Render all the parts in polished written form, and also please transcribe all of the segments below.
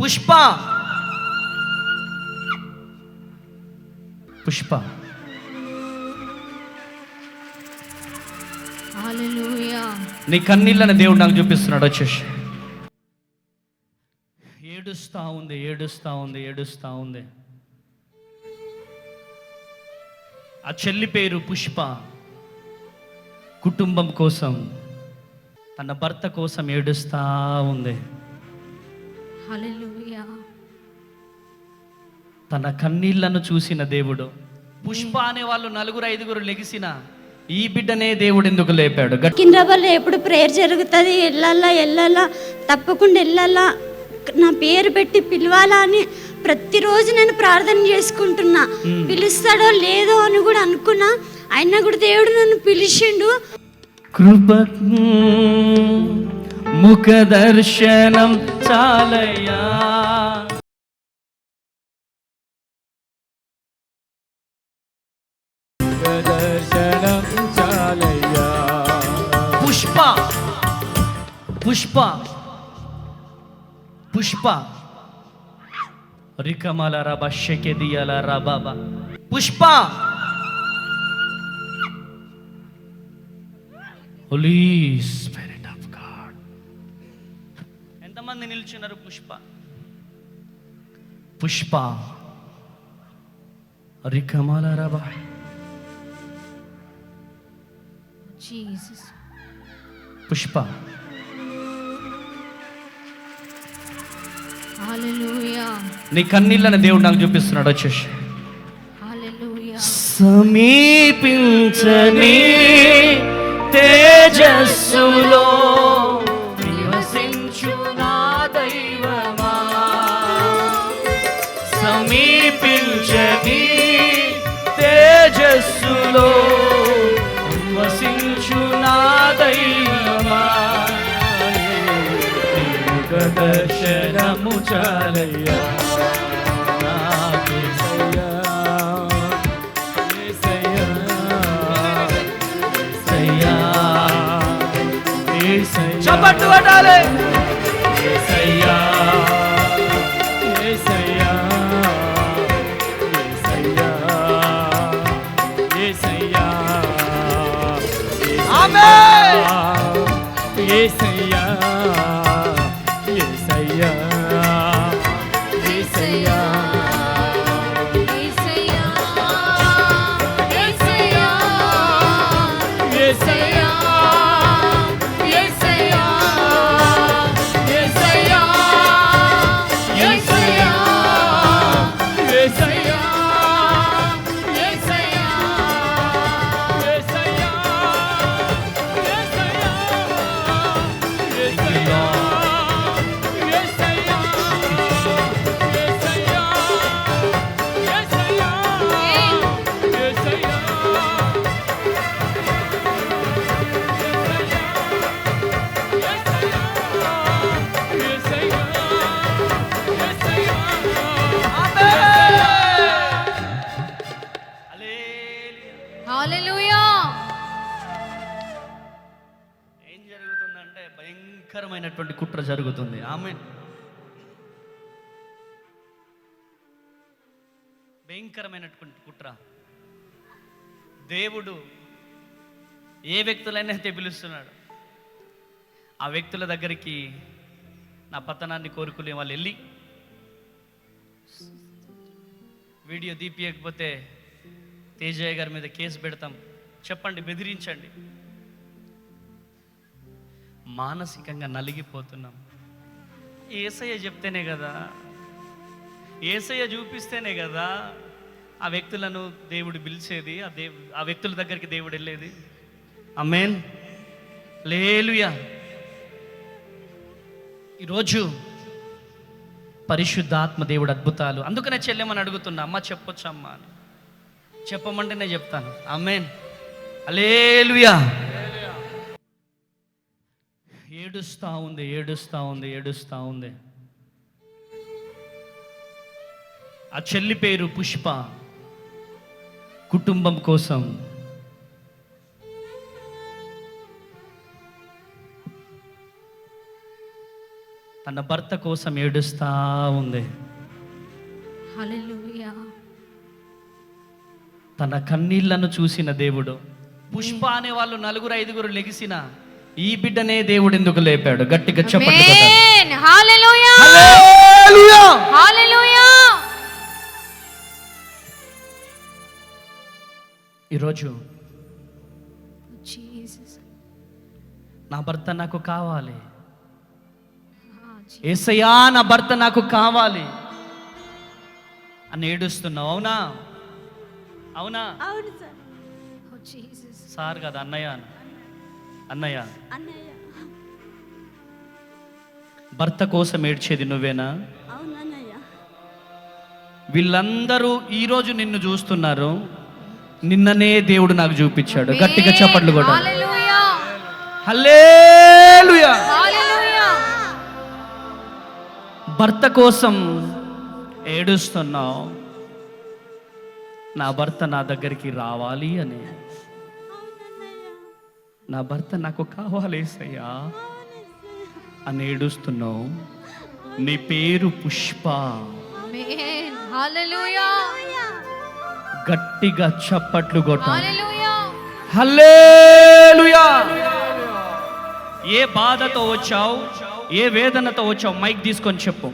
Pushpa Pushpa hallelujah. నీ కన్నీళ్ళని దేవుడు నాకు చూపిస్తున్నాడు. వచ్చేసి ఏడుస్తా ఉంది. ఆ చెల్లి పేరు పుష్ప. కుటుంబం కోసం, తన భర్త కోసం ఏడుస్తా ఉంది. హల్లెలూయా. తన కన్నీళ్లను చూసిన దేవుడు, పుష్ప అనే వాళ్ళు 4-5 లెగిసిన ఈ బిడ్డనే దేవుడు ఎందుకు లేపాడు? కింద్రాబాద్లో ఎప్పుడు ప్రేయర్ జరుగుతుంది, వెళ్ళాలా తప్పకుండా వెళ్ళాలా, నా పేరు పెట్టి పిలవాలా అని ప్రతిరోజు నేను ప్రార్థన చేసుకుంటున్నా. పిలుస్తాడో లేదో అని కూడా అనుకున్నా, అయినా కూడా దేవుడు నన్ను పిలిచిండు. కృప ముఖ దర్శనం చాలయ్యా. పుష్ప పుష్ప పుష్ప రికమల రబ షెకెదియల రబాబ పుష్ప. Holy spirit of god. ఎంతమంది నిల్చున్నారు? పుష్ప రికమల రబ జీసస్. పుష్ప. హల్లెలూయా. నీ కన్నీళ్ళని దేవుడు నాకు చూపిస్తున్నాడు. వచ్చేసి హల్లెలూయా. సమీపించని తేజస్సులో నివసించు నా దైవమా, సమీపించని తేజస్సులో నివసించు నా దైవమా, దర్శనము చాలయ్యా. చప్పట్లు కొట్టాలి. యేసయ్యా యేసయ్యా యేసయ్యా యేసయ్యా ఆమేన్. యేసయ్యా యేసయ్యా యేసయ్యా యేసయ్యా ఏం జరుగుతుందంటే భయంకరమైనటువంటి కుట్ర జరుగుతుంది. ఆమేన్. భయంకరమైనటువంటి కుట్ర. దేవుడు ఏ వ్యక్తులైనా పిలుస్తున్నాడు, ఆ వ్యక్తుల దగ్గరికి నా పతనాన్ని కోరుకునే వాళ్ళు వెళ్ళి వీడియో తీపియకపోతే తేజయ్య గారి మీద కేసు పెడతాం, చెప్పండి, బెదిరించండి. మానసికంగా నలిగిపోతున్నాం. యేసయ్య చెప్తేనే కదా, యేసయ్య చూపిస్తేనే కదా ఆ వ్యక్తులను దేవుడు పిలిచేది, ఆ వ్యక్తుల దగ్గరికి దేవుడు వెళ్ళేది. ఆమేన్. హల్లెలూయా. ఈరోజు పరిశుద్ధాత్మ దేవుడు అద్భుతాలు. అందుకనే చెల్లెమని అడుగుతున్నా, అమ్మ చెప్పొచ్చు అమ్మ అని. చెప్పమంటే నేను చెప్తాను. ఆమేన్. హల్లెలూయా. ఏడుస్తా ఉంది. ఆ చెల్లి పేరు పుష్ప. కుటుంబం కోసం, తన అన్న భర్త కోసం ఏడుస్తా ఉంది. హల్లెలూయా. తన కన్నీళ్లను చూసిన దేవుడు, పుష్ప అనే వాళ్ళు 4-5 లెగిసిన ఈ బిడ్డనే దేవుడు ఎందుకు లేపాడు? గట్టిగా చెప్పండి. ఆమేన్. హల్లెలూయా. హల్లెలూయా. హల్లెలూయా. ఈరోజు జీసస్. నా భర్త నాకు కావాలి, యేసయ్యా నా భర్త నాకు కావాలి అని ఏడుస్తున్నావు. అవునా? అవునా? అవును సార్. ఓ జీసస్. సార్ కదా, అన్నయ్య అన్నయ్య. అన్నయ్య. భర్త కోసం ఏడ్చేది నువ్వేనా? అవును అన్నయ్య. వీళ్ళందరూ ఈరోజు నిన్ను చూస్తున్నారు, నిన్ననే దేవుడు నాకు చూపించాడు. గట్టిగా చప్పట్లు కూడా. హల్లెలూయా. హల్లెలూయా. హల్లెలూయా. భర్త కోసం ఏడుస్తున్నావు, నా భర్త నా దగ్గరికి రావాలి అని. నా భర్త నాకు కావాలి యేసయ్యా అని ఏడుస్తున్నావు. నీ పేరు పుష్ప. ఆమేన్. హల్లెలూయా. గట్టిగా చప్పట్లు కొట్టు. హల్లెలూయా. హల్లెలూయా. ఏ బాధతో వచ్చావు, ఏ వేదనతో వచ్చావు, మైక్ తీసుకొని చెప్పు.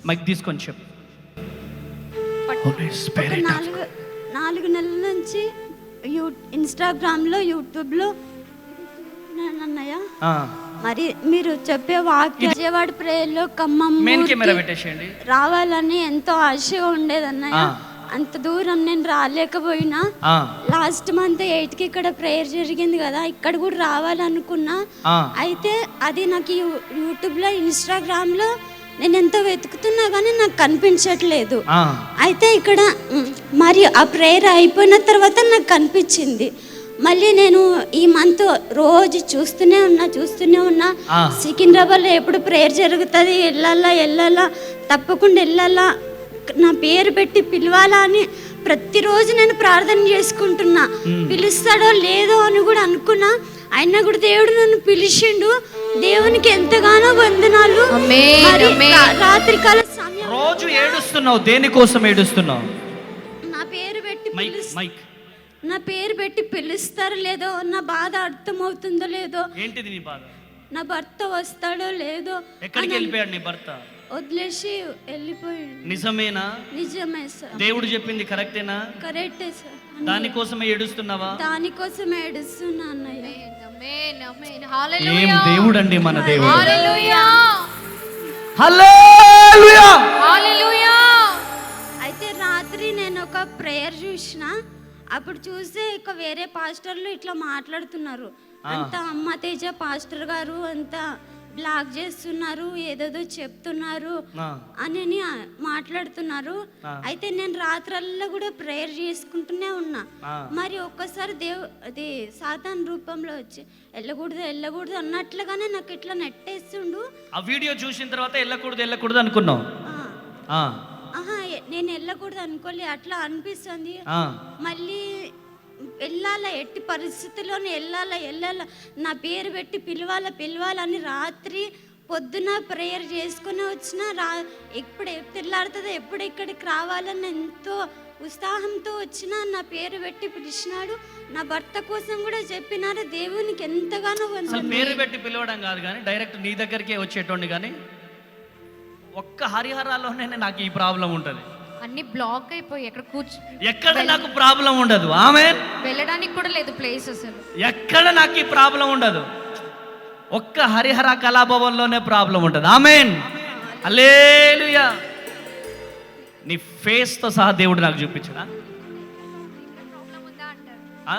మైక్ తీసుకొని చెప్పు. Holy ఒక Spirit of 4 నెలల నుంచి ఇన్స్టాగ్రామ్లో, యూట్యూబ్లో అన్నయ్య ఆ, మరి మీరు చెప్పే వాక్యం విజయవాడ ప్రేయర్లో ఖమ్మం మెయిన్ కెమెరా ఊరికి పెట్టేసేయండి. రావాలని ఎంతో ఆశగా ఉండేదన్నయ్య. ఆ. అంత దూరం నేను రాలేకపోయినా ఆ, లాస్ట్ మంత్ 8కి ఇక్కడ ప్రేయర్ జరిగింది కదా, ఇక్కడ కూడా రావాలనుకున్నా. ఆ, అయితే అది నాకు యూట్యూబ్లో, ఇన్స్టాగ్రామ్లో నేను ఎంతో వెతుకుతున్నా కానీ నాకు కనిపించట్లేదు. ఆ. అయితే ఇక్కడ మరి ఆ ప్రేయర్ అయిపోయిన తర్వాత నాకు కనిపించింది. మళ్ళీ నేను ఈ మంత్ రోజు చూస్తూనే ఉన్నా. ఆ. సికింద్రాబాద్లో ఎప్పుడు ప్రేయర్ జరుగుతుంది, వెళ్ళాలా తప్పకుండా వెళ్ళాలా, నా పేరు పెట్టి పిలవాలా అని ప్రతిరోజు నేను ప్రార్థన చేసుకుంటున్నా. పిలుస్తాడో లేదో అని కూడా అనుకున్నా, అయినా కూడా దేవుడు నన్ను పిలిచిండు. దేవునికి ఎంతగానో వందనాలు. ఆమేన్. మరి ఆమేన్. రాత్రికాల సమయం రోజు ఏడుస్తున్నావు, దేనికోసం ఏడుస్తున్నావు? నా పేరు పెట్టి మైక్ మైక్. నా పేరు పెట్టి పిలుస్తారో లేదో, నా బాధ అర్థమవుతుందో లేదో, ఏంటిది నీ బాధ? నా భర్త వస్తాడో లేదో, ఎక్కడికి వెళ్ళిపోయాడు నీ భర్త? వదిలేసి వెళ్ళిపోయాడు. నిజమేనా? నిజమే సార్. దేవుడు చెప్పింది కరెక్టేనా? కరెక్టే సార్. దానికోసమే ఏడుస్తున్నావా? దానికోసం ఏడుస్తున్నా అన్నయ్య. ఆమేన్. ఆమేన్. ఏం హల్లెలూయా. దేవుడు అండి మన దేవుడు. హల్లెలూయా. హల్లెలూయా. హల్లెలూయా. అయితే రాత్రి నేను ఒక ప్రేయర్ చూసిన, అప్పుడు చూస్తే ఇక వేరే పాస్టర్లు ఇట్లా మాట్లాడుతున్నారు. అంతా అమ్మ తేజ పాస్టర్ గారు అంతా బ్లాక్ చేస్తున్నారు, ఏదేదో చెప్తున్నారు ఆ, అని మాట్లాడుతున్నారు. అయితే నేను రాత్రల్లా కూడా ప్రేయర్ చేసుకుంటూనే ఉన్నా. ఆ. మరి ఒక్కసారి అది సాతాన్ రూపంలో వచ్చి వెళ్ళకూడదు అన్నట్లుగానే నాకు ఇట్లా నెట్టేస్తుండు. ఆ వీడియో చూసిన తర్వాత వెళ్ళకూడదు అనుకున్నావు. ఆ, ఆ, ఆహా, నేను వెళ్ళకూడదు అనుకోలే, అట్లా అనిపిస్తుంది. ఆ. మళ్ళీ వెళ్ళాలా, ఎట్టి పరిస్థితుల్లోనే వెళ్ళాలా, నా పేరు పెట్టి పిలవాలని రాత్రి పొద్దున ప్రేయర్ చేసుకుని వచ్చిన ఎప్పుడు తెల్లారుతుందో, ఎప్పుడు ఇక్కడికి రావాలని ఎంతో ఉత్సాహంతో వచ్చిన, నా పేరు పెట్టి పిలిచినాడు. నా భర్త కోసం కూడా చెప్పినారు. దేవునికి ఎంతగానో అసలు పేరు పెట్టి పిలవడం కాదు కానీ డైరెక్ట్ నీ దగ్గరికే వచ్చేటోండి. కానీ ఒక్క హరిహరాల్లోనే నాకు ఈ ప్రాబ్లం ఉంటుంది. అన్ని బ్లాక్ అయిపోయి ఎక్కడ నాకు ప్రాబ్లం ఉండదు. ఆమేన్. వెళ్ళడానికి కూడా లేదు ప్లేస్ అసలు. ఎక్కడ నాకు ఈ ప్రాబ్లం ఉండదు. ఒక్క హరిహర కళాభవన్లోనే ప్రాబ్లం ఉంటుంది. ఆమేన్. హల్లెలూయా. నీ ఫేస్తో సహా దేవుడు నాకు చూపించడా? ప్రాబ్లం ఉందా అంటారు. ఆ?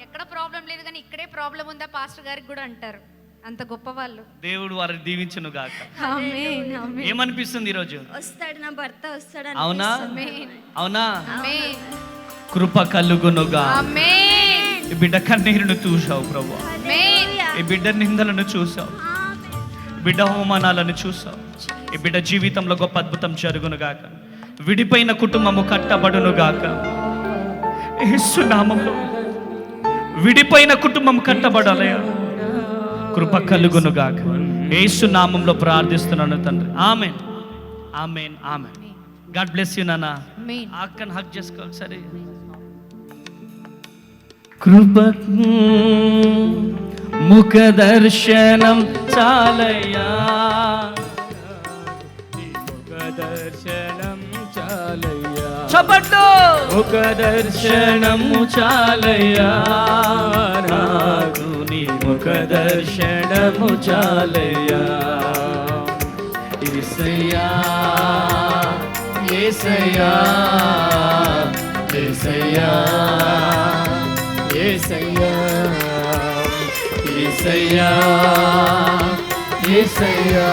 ఎక్కడ ప్రాబ్లం లేదు కానీ ఇక్కడే ప్రాబ్లం ఉందా పాస్టర్ గారికి కూడా అంటారు. అంత గొప్ప వాళ్ళు. దేవుడు వారిని దీవించును గాక. ఆమేన్. ఆమేన్. ఏమనిపిస్తుంది ఈరోజు? వస్తాడు, నా భర్త వస్తాడు. అవునా? ఆమేన్. అవునా? ఆమేన్. కృప కలుగునుగా. ఆమేన్. ఈ బిడ్డ కన్నీరును చూసావు ప్రభు. ఆమేన్. ఈ బిడ్డ నిందలను చూసావు, బిడ్డ అవమానాలను చూసావు. ఈ బిడ్డ జీవితంలో గొప్ప అద్భుతం జరుగును గాక. విడిపోయిన కుటుంబము కట్టబడును గాక. యేసు నామములో విడిపోయిన కుటుంబం కట్టబడాలయ్యా. కృప కలుగును గాక. యేసు నామంలో ప్రార్థిస్తున్నాను తండ్రి. ఆమేన్, ఆమేన్, ఆమేన్. గాడ్ బ్లెస్ యు నాన్న. ఆమేన్. అక్కను హక్ చేసుకోవాలి. సరే, కృపకు ముఖ దర్శనం చాలయ్యా, దర్శనం చాలయ్యా, చప్పట్లు. ఒక దర్శనము చాలయ్యా, నాకు నీ ఒక దర్శనము చాలయ్యా. యేసయ్యా, యేసయ్యా, యేసయ్యా, యేసయ్యా, యేసయ్యా, యేసయ్యా.